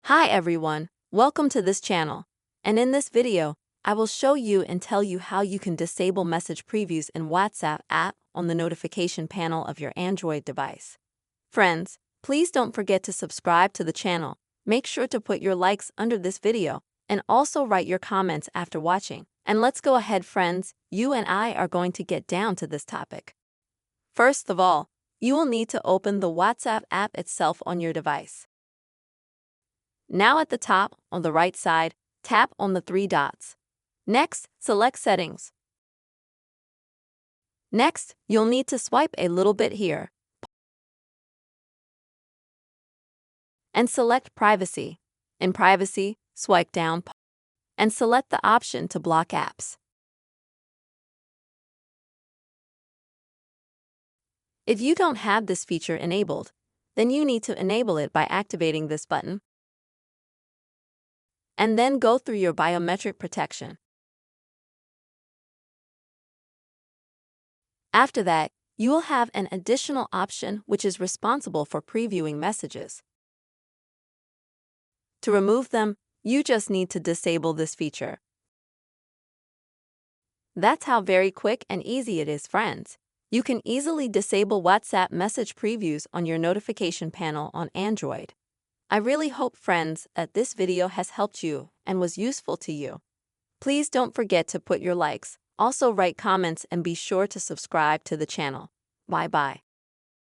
Hi everyone, welcome to this channel. And in this video, I will show you and tell you how you can disable message previews in WhatsApp app on the notification panel of your Android device. Friends, please don't forget to subscribe to the channel. Make sure to put your likes under this video and also write your comments after watching. And let's go ahead friends, you and I are going to get down to this topic. First of all, you will need to open the WhatsApp app itself on your device. Now at the top, on the right side, tap on the three dots. Next, select Settings. Next, you'll need to swipe a little bit here and select Privacy. In Privacy, swipe down and select the option to block apps. If you don't have this feature enabled, then you need to enable it by activating this button and then go through your biometric protection. After that, you will have an additional option which is responsible for previewing messages. To remove them, you just need to disable this feature. That's how very quick and easy it is, friends. You can easily disable WhatsApp message previews on your notification panel on Android. I really hope, friends, that this video has helped you and was useful to you. Please don't forget to put your likes, also write comments and be sure to subscribe to the channel. Bye-bye.